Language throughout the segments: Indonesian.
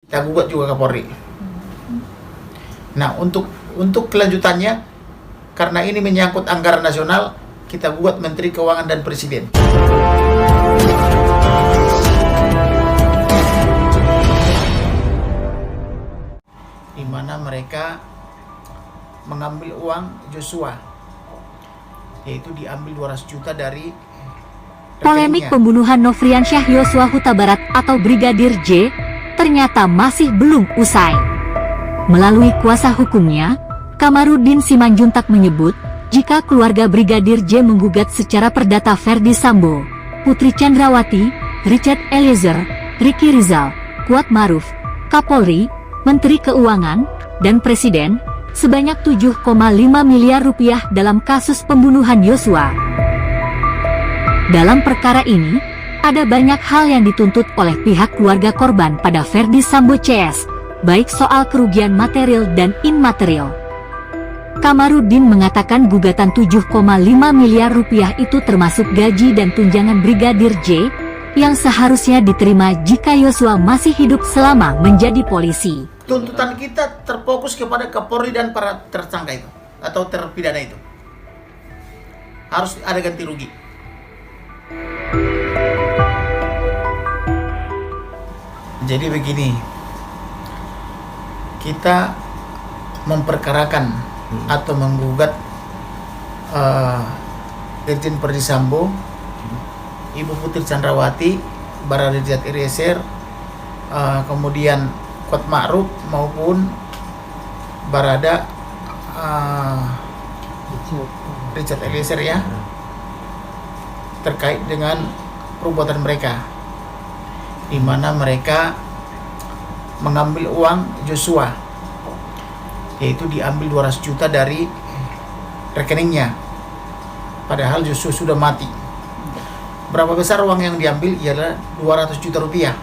kita gugat juga Kapolri. Nah, untuk kelanjutannya, karena ini menyangkut anggaran nasional, kita gugat Menteri Keuangan dan Presiden. Di mana mereka mengambil uang Joshua, yaitu diambil 200 juta dari Polemik rekeningnya. pembunuhan Nofriansyah Yosua Huta Barat atau Brigadir J ternyata masih belum usai. Melalui kuasa hukumnya, Kamarudin Simanjuntak menyebut, jika keluarga Brigadir J menggugat secara perdata Ferdi Sambo, Putri Chandrawati, Richard Eliezer, Ricky Rizal, Kuat Maruf, Kapolri, Menteri Keuangan, dan Presiden, sebanyak 7,5 miliar rupiah dalam kasus pembunuhan Yosua. Dalam perkara ini, ada banyak hal yang dituntut oleh pihak keluarga korban pada Ferdi Sambo CS, baik soal kerugian material dan immaterial. Kamarudin mengatakan gugatan 7,5 miliar rupiah itu termasuk gaji dan tunjangan Brigadir J, yang seharusnya diterima jika Yosua masih hidup selama menjadi polisi. Tuntutan kita terfokus kepada Kapolri dan para tersangka itu, atau terpidana itu. Harus ada ganti rugi. Jadi begini, kita memperkarakan atau menggugat Irjen Ferdi Sambo, Ibu Putri Chandrawati, Barada Richard Eliezer, kemudian Kuat Ma'ruf maupun Barada Richard Eliezer ya, terkait dengan perbuatan mereka, di mana mereka mengambil uang Joshua, yaitu diambil 200 juta dari rekeningnya, padahal Joshua sudah mati. Berapa besar uang yang diambil? Ialah 200 juta rupiah,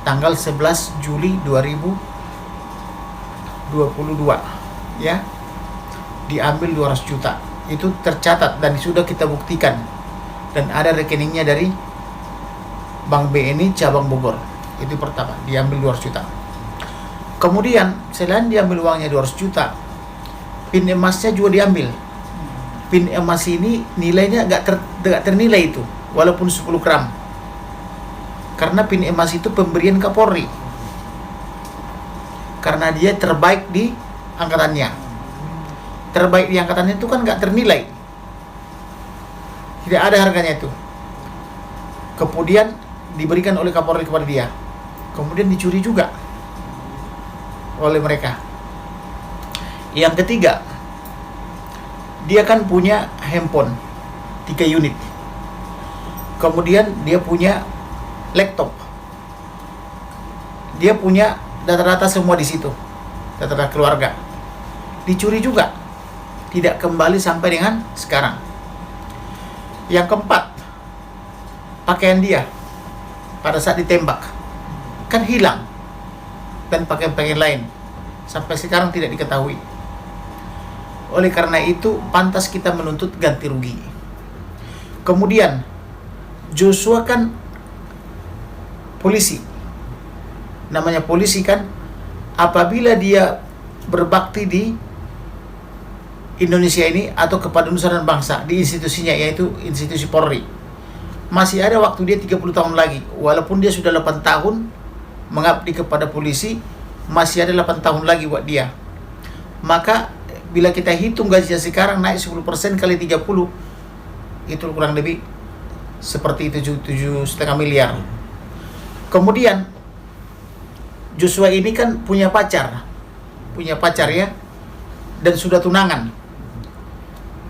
tanggal 11 Juli 2022 ya, diambil 200 juta. Itu tercatat dan sudah kita buktikan, dan ada rekeningnya dari Bank BNI cabang Bogor. Itu pertama, diambil 200 juta. Kemudian selain diambil uangnya 200 juta, pin emasnya juga diambil. Pin emas ini nilainya nggak ternilai itu, walaupun 10 gram. Karena pin emas itu pemberian Kapolri, karena dia terbaik di angkatannya. Terbaik di angkatannya itu kan nggak ternilai, tidak ada harganya itu. Kemudian diberikan oleh Kapolri kepada dia, kemudian dicuri juga oleh mereka. Yang ketiga, dia kan punya handphone 3 unit, kemudian dia punya laptop, dia punya data-data semua di situ, data-data keluarga, dicuri juga, tidak kembali sampai dengan sekarang. Yang keempat, pakaian dia pada saat ditembak kan hilang, dan pakaian-pakaian lain sampai sekarang tidak diketahui. Oleh karena itu pantas kita menuntut ganti rugi. Kemudian Joshua kan polisi, namanya polisi kan, apabila dia berbakti di Indonesia ini atau kepada nusa dan bangsa di institusinya, yaitu institusi Polri, masih ada waktu dia 30 tahun lagi. Walaupun dia sudah 8 tahun mengabdi kepada polisi, masih ada 8 tahun lagi buat dia. Maka bila kita hitung gajinya sekarang naik 10% kali 30, itu kurang lebih seperti itu 7,5 miliar. Kemudian Joshua ini kan punya pacar ya, dan sudah tunangan,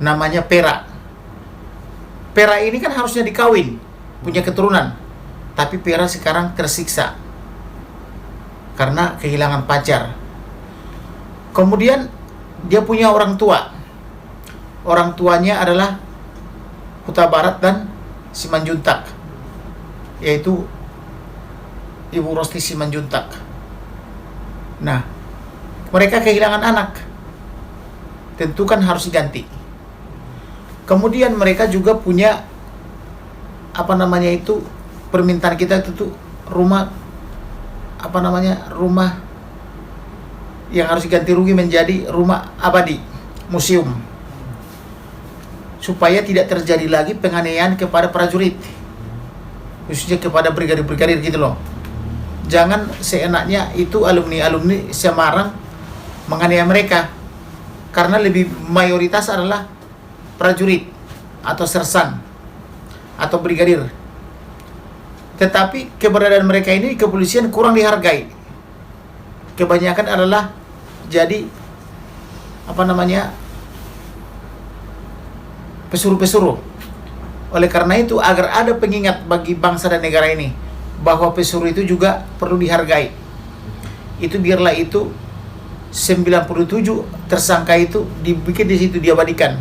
namanya Pera. Pera ini kan harusnya dikawin, punya keturunan, tapi Pera sekarang tersiksa karena kehilangan pacar. Kemudian dia punya orang tua. Orang tuanya adalah Huta Barat dan Simanjuntak, yaitu Ibu Rosti Simanjuntak. Nah, mereka kehilangan anak, tentu kan harus diganti. Kemudian mereka juga punya permintaan kita itu tuh rumah rumah yang harus diganti rugi menjadi rumah abadi, museum, supaya tidak terjadi lagi penganiayaan kepada prajurit, khususnya kepada brigadir-brigadir gitu loh. Jangan seenaknya itu alumni Semarang menganiaya mereka, karena lebih mayoritas adalah prajurit atau sersan atau brigadir. Tetapi keberadaan mereka ini kepolisian kurang dihargai. Kebanyakan adalah jadi pesuruh-pesuruh. Oleh karena itu, agar ada pengingat bagi bangsa dan negara ini bahwa pesuruh itu juga perlu dihargai, itu biarlah itu 97 tersangka itu dibikin di situ, diabadikan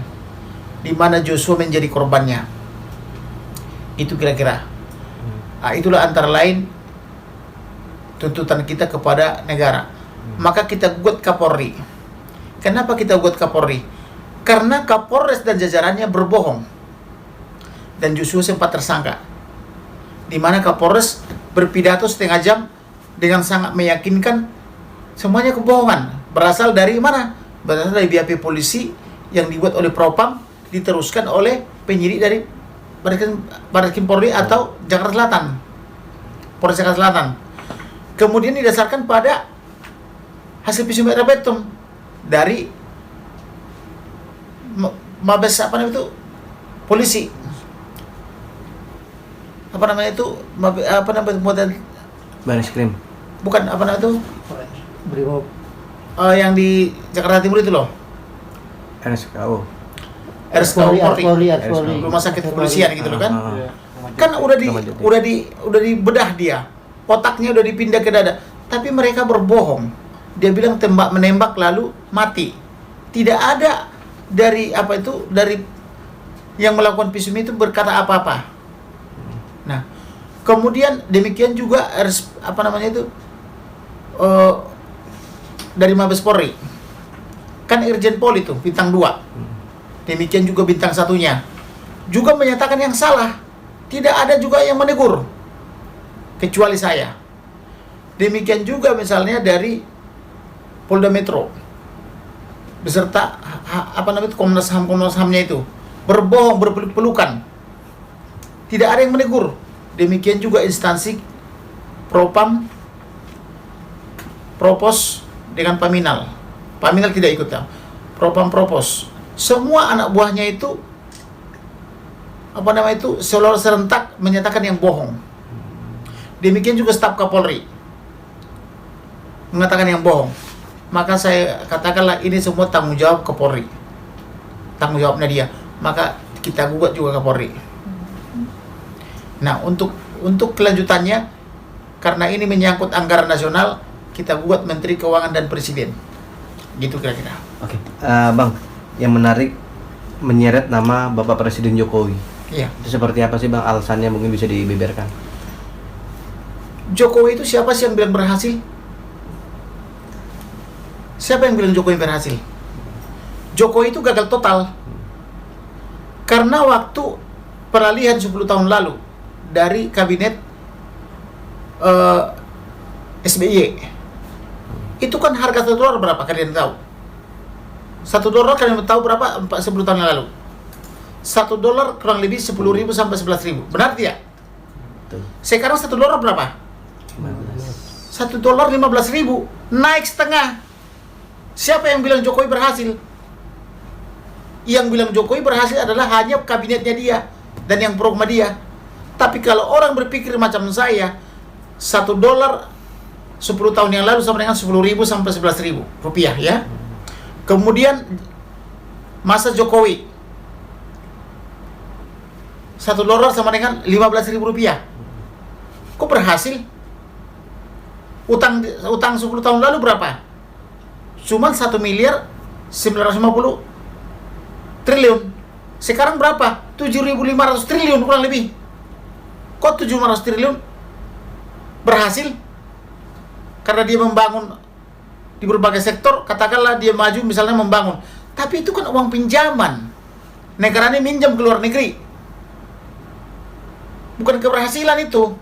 di mana Joshua menjadi korbannya. Itu kira-kira. Itulah antara lain tuntutan kita kepada negara. Maka kita gugat Kapolri. Kenapa kita gugat Kapolri? Karena Kapolres dan jajarannya berbohong. Dan Joshua sempat tersangka, di mana Kapolres berpidato setengah jam dengan sangat meyakinkan semuanya kebohongan. Berasal dari mana? Berasal dari BAP polisi yang dibuat oleh Propam, diteruskan oleh penyidik dari Baris Krim Polri atau Jakarta Selatan, Polres Jakarta Selatan. Kemudian didasarkan pada hasil visum et repertum dari Mabes polisi. Baris Krim. Bukan Brimob. yang di Jakarta Timur itu loh. RSKO. Polri. Polri. Rumah sakit kepolisian gitu loh kan. Iya. Kan udah dibedah dia. Otaknya udah dipindah ke dada. Tapi mereka berbohong. Dia bilang tembak menembak lalu mati. Tidak ada dari yang melakukan visum itu berkata apa-apa. Nah, kemudian demikian juga dari Mabes Polri. Kan Irjen Pol itu bintang 2. Demikian juga bintang 1-nya. Juga menyatakan yang salah. Tidak ada juga yang menegur. Kecuali saya. Demikian juga misalnya dari Polda Metro. Beserta Komnas HAM-nya itu. Berbohong, berpelukan. Tidak ada yang menegur. Demikian juga instansi Propam, Propos dengan Paminal. Paminal tidak ikut ya. Propam, Propos. Semua anak buahnya itu seolah serentak menyatakan yang bohong. Demikian juga staf Kapolri mengatakan yang bohong. Maka saya katakanlah ini semua tanggung jawab Kapolri, tanggung jawabnya dia. Maka kita gugat juga Kapolri. Nah, untuk kelanjutannya, karena ini menyangkut anggaran nasional, kita gugat Menteri Keuangan dan Presiden. Gitu kira-kira. Oke. Bang, yang menarik menyeret nama Bapak Presiden Jokowi. Iya. Itu seperti apa sih Bang alasannya, mungkin bisa dibeberkan? Jokowi itu siapa sih yang bilang berhasil? Siapa yang bilang Jokowi berhasil? Jokowi itu gagal total. Karena waktu peralihan 10 tahun lalu dari kabinet SBY, itu kan harga $1 berapa kalian tahu? $1 kalian tahu berapa 10 tahun yang lalu? $1 kurang lebih 10.000 sampai 11.000. Benar tidak? Betul. Sekarang $1 berapa? $1 15.000, naik setengah. Siapa yang bilang Jokowi berhasil? Yang bilang Jokowi berhasil adalah hanya kabinetnya dia dan yang pro sama dia. Tapi kalau orang berpikir macam saya, $1 10 tahun yang lalu sama dengan 10.000 sampai 11.000 rupiah ya. Kemudian masa Jokowi $1 sama dengan 15.000 rupiah. Kok berhasil? Utang 10 tahun lalu berapa? Cuman 1 miliar 950 triliun. Sekarang berapa? 7.500 triliun kurang lebih. Kok 700 triliun berhasil? Karena dia membangun di berbagai sektor, katakanlah dia maju misalnya membangun. Tapi itu kan uang pinjaman. Negaranya minjam ke luar negeri. Bukan keberhasilan itu.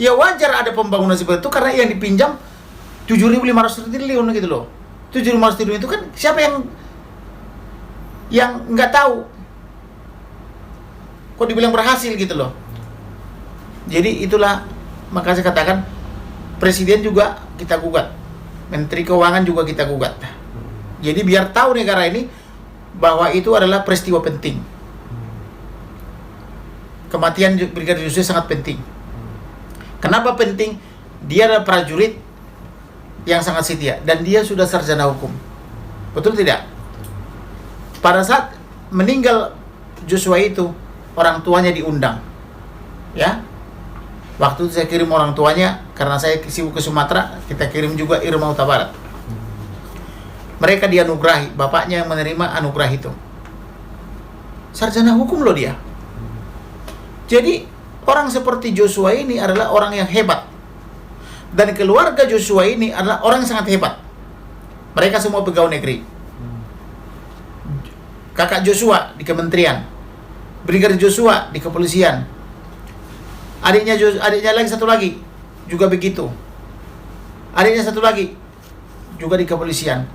Ya wajar ada pembangunan seperti itu karena yang dipinjam 7.500 triliun gitu loh. 7.500 triliun itu kan siapa yang nggak tahu? Kok dibilang berhasil gitu loh. Jadi itulah maka saya katakan presiden juga kita gugat. Menteri Keuangan juga kita gugat. Jadi biar tahu negara ini bahwa itu adalah peristiwa penting. Kematian Brigadir Yosua sangat penting. Kenapa penting? Dia adalah prajurit yang sangat setia dan dia sudah sarjana hukum. Betul tidak? Pada saat meninggal Joshua itu, orang tuanya diundang. Ya. Waktu itu saya kirim orang tuanya karena saya sibuk ke Sumatera, kita kirim juga Irma Huta Barat. Mereka dianugerahi, bapaknya yang menerima anugerah itu. Sarjana hukum loh dia. Jadi orang seperti Joshua ini adalah orang yang hebat. Dan keluarga Joshua ini adalah orang yang sangat hebat. Mereka semua pegawai negeri. Kakak Joshua di kementerian. Brigadir Joshua di kepolisian. Adiknya lagi satu lagi juga begitu. Adiknya satu lagi juga di kepolisian.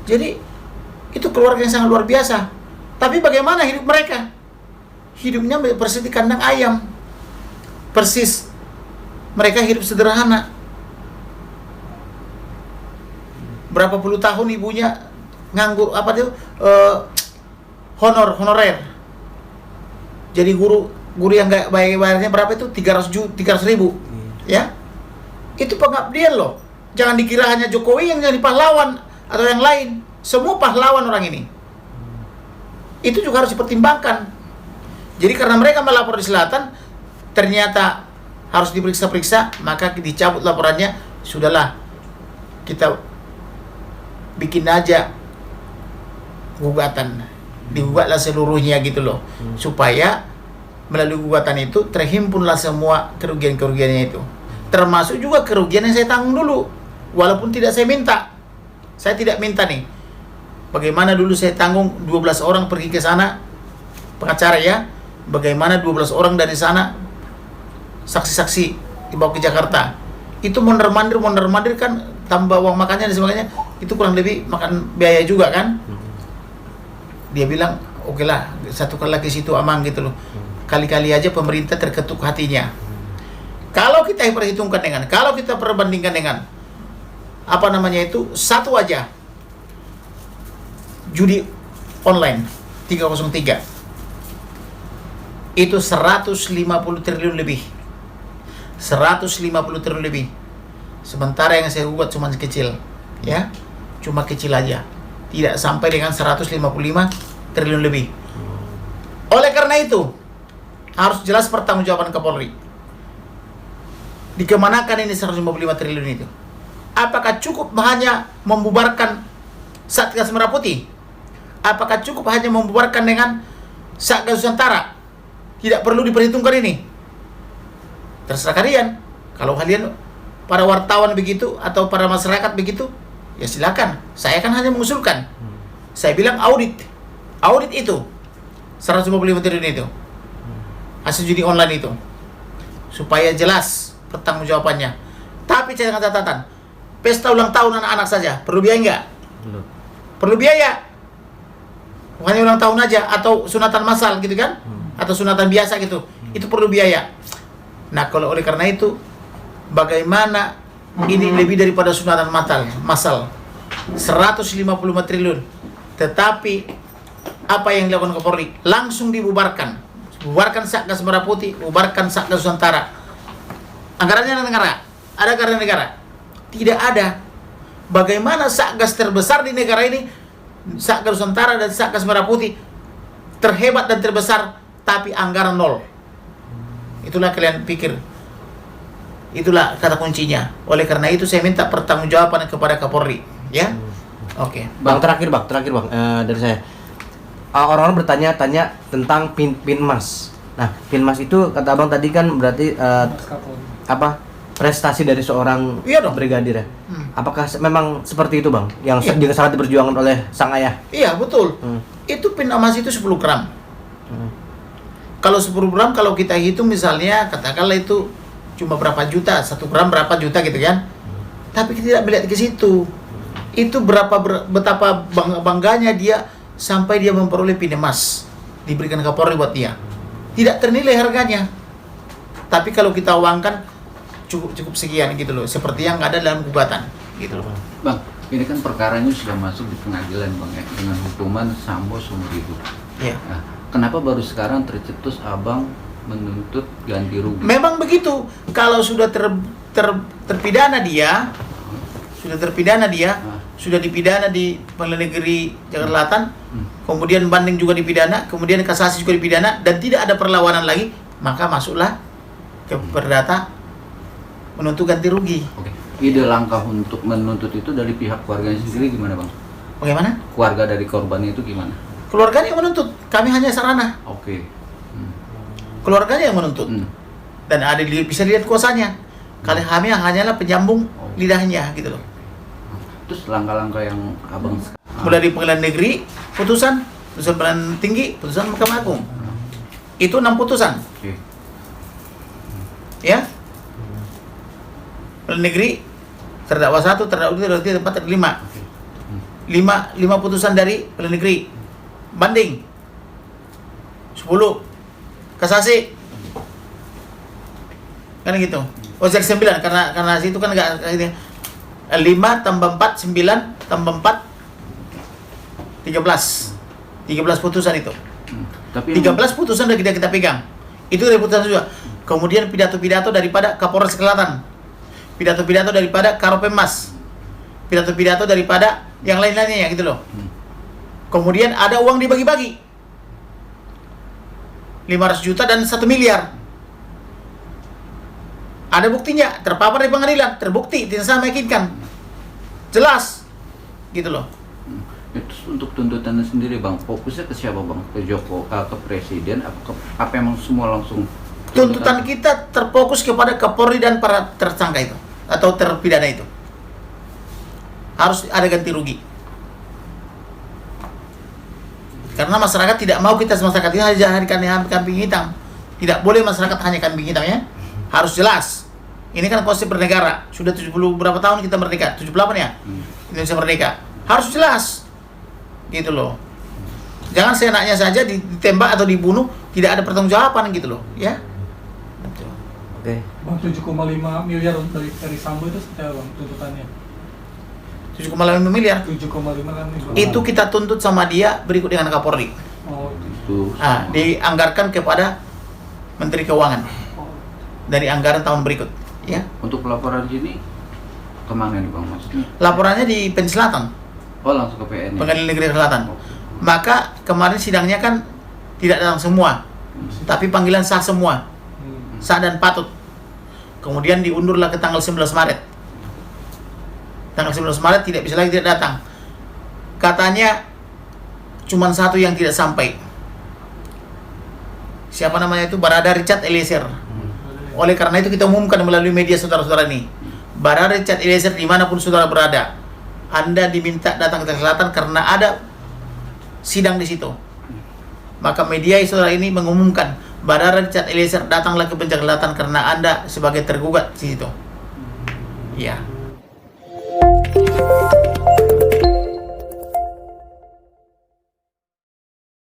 Jadi itu keluarga yang sangat luar biasa. Tapi bagaimana hidup mereka? Hidupnya persis di kandang ayam. Persis mereka hidup sederhana. Berapa puluh tahun ibunya nganggur honorer. Jadi guru yang nggak bayarnya berapa itu 300 ribu, ya itu pengabdian loh. Jangan dikira hanya Jokowi yang jadi pahlawan atau yang lain, semua pahlawan orang ini. Itu juga harus dipertimbangkan. Jadi karena mereka melapor di selatan, ternyata harus diperiksa-periksa, maka dicabut laporannya. Sudahlah, kita bikin aja gugatan, digugatlah seluruhnya gitu loh, supaya melalui gugatan itu terhimpunlah semua kerugian-kerugiannya itu. Termasuk juga kerugian yang saya tanggung dulu. Walaupun tidak saya minta. Saya tidak minta nih. Bagaimana dulu saya tanggung 12 orang pergi ke sana, pengacara ya. Bagaimana 12 orang dari sana, saksi-saksi dibawa ke Jakarta. Itu mondar-mandir kan, tambah uang makannya dan sebagainya. Itu kurang lebih makan biaya juga kan. Dia bilang, oke lah, satu kali lagi situ aman gitu loh. Kali-kali aja pemerintah terketuk hatinya. Kalau kita perhitungkan kalau kita perbandingkan dengan satu aja judi online 303 itu 150 triliun lebih. 150 triliun lebih. Sementara yang saya buat cuma kecil, ya. Cuma kecil aja. Tidak sampai dengan 155 triliun lebih. Oleh karena itu, harus jelas pertanggungjawaban Kapolri. Dikemanakan ini 155 triliun itu? Apakah cukup hanya membubarkan Satgas Merah Putih? Apakah cukup hanya membubarkan dengan Satgas Nusantara? Tidak perlu diperhitungkan ini. Terserah kalian. Kalau kalian para wartawan begitu atau para masyarakat begitu, ya silakan. Saya kan hanya mengusulkan. Saya bilang audit itu 155 triliun itu. Hasil judi online itu, supaya jelas pertanggungjawabannya. Tapi saya dengan catatan, pesta ulang tahun anak-anak saja perlu biaya enggak? Perlu biaya. Hanya ulang tahun aja atau sunatan massal gitu kan? Atau sunatan biasa gitu. Itu perlu biaya. Nah, kalau oleh karena itu, bagaimana ini lebih daripada sunatan massal 155 triliun. Tetapi apa yang dilakukan Kapolri? Langsung dibubarkan. Bubarkan Satgas Merah Putih, bubarkan Satgas Nusantara. Anggarannya negara. Ada anggaran negara? Tidak ada. Bagaimana Satgas terbesar di negara ini, Satgas Nusantara dan Satgas Merah Putih, terhebat dan terbesar, tapi anggaran nol. Itulah kalian pikir. Itulah kata kuncinya. Oleh karena itu saya minta pertanggungjawaban kepada Kapolri, ya. Oke. Bang, terakhir bang, dari saya. Orang-orang bertanya-tanya tentang Pinmas. Nah, Pinmas itu kata abang tadi kan berarti prestasi dari seorang brigadir ya. Apakah memang seperti itu bang? Yang juga sangat diperjuangkan oleh sang ayah? Iya betul. Itu Pinmas itu 10 gram. Kalau 10 gram kalau kita hitung misalnya katakanlah itu cuma berapa juta, 1 gram berapa juta gitu kan. Tapi kita tidak melihat ke situ. Itu betapa bangganya dia sampai dia memperoleh pin emas diberikan Kapolri buat dia. Tidak ternilai harganya. Tapi kalau kita uangkan cukup sekian gitu loh, seperti yang ada dalam gugatan gitu loh. Bang, ini kan perkaranya sudah masuk di pengadilan Bang ya, dengan hukuman sambo seumur hidup. Iya. Nah, kenapa baru sekarang tercetus Abang menuntut ganti rugi? Memang begitu. Kalau sudah terpidana dia, sudah dipidana di Pengadilan Negeri Jakarta Selatan, kemudian banding juga dipidana, kemudian kasasi juga dipidana, dan tidak ada perlawanan lagi, maka masuklah ke perdata menuntut ganti rugi. Oke. Ide langkah untuk menuntut itu dari pihak keluarganya sendiri gimana Bang? Bagaimana? Keluarga dari korbannya itu gimana? Keluarganya yang menuntut, kami hanya sarana. Oke. Keluarganya yang menuntut. Dan ada bisa dilihat kuasanya. Kali kami hanyalah penyambung lidahnya gitu loh. Terus langkah-langkah yang Abang Mulai di Pengadilan Negeri, putusan Pengadilan Tinggi, putusan Mahkamah Agung. Itu 6 putusan. Oke. Ya. Pengadilan Negeri terdakwa 1, terdakwa 2, terdakwa 3, 4, terdakwa 5. 5 putusan dari Pengadilan Negeri. Banding 10. Kasasi. Kan gitu. Oh, jadi 9 karena situ kan enggak ini. 5 tambah 4 9 tambah 4 13. 13 putusan itu. Tapi 13 putusan sudah kita pegang. Itu dari putusan juga. Kemudian pidato-pidato daripada Kapolres Selatan. Pidato-pidato daripada Karopenmas. Pidato-pidato daripada yang lain-lainnya gitu loh. Kemudian ada uang dibagi-bagi. 500 juta dan 1 miliar. Ada buktinya, terpapar di pengadilan, terbukti, tidak sama meyakinkan. Jelas. Gitu loh. Itu untuk tuntutannya sendiri Bang, fokusnya ke siapa Bang? Ke ke Presiden, apa emang semua langsung? Tuntutan kita terfokus kepada Kapolri dan para tersangka itu atau terpidana itu. Harus ada ganti rugi. Karena masyarakat tidak mau kita masyarakat ini hanya kambing hitam. Tidak boleh masyarakat hanya kambing hitam ya. Harus jelas. Ini kan konsep bernegara. Sudah 70 berapa tahun kita merdeka? 78 ya? Indonesia merdeka. Harus jelas. Gitu loh. Jangan seenaknya saja ditembak atau dibunuh, tidak ada pertanggungjawaban gitu loh, ya. Oke. Bang, 7,5 miliar dari Sambo itu seperti apa Bang tuntutannya? 7,5 miliar. 7,5 kan Itu kita tuntut sama dia berikut dengan Kapolri. Oh, Itu Dianggarkan kepada Menteri Keuangan dari anggaran tahun berikut, ya. untuk pelaporan sini kemana nih Bang maksudnya? Laporannya di PN Selatan, Oh langsung ke PN. Pengadilan Negeri Selatan. Maka kemarin sidangnya kan tidak datang semua, tapi panggilan sah semua, sah dan patut. Kemudian diundurlah ke tanggal 11 Maret. Tanggal 11 Maret tidak bisa lagi tidak datang. Katanya cuma satu yang tidak sampai. Siapa namanya itu? Barada Richard Eliezer. Oleh karena itu kita umumkan melalui media saudara-saudara ini. Barada Richard Eliezer dimanapun saudara berada, Anda diminta datang ke Selatan karena ada sidang di situ. Maka media saudara ini mengumumkan Barada Richard Eliezer datanglah ke Penjagalatan karena Anda sebagai tergugat di situ. Ya.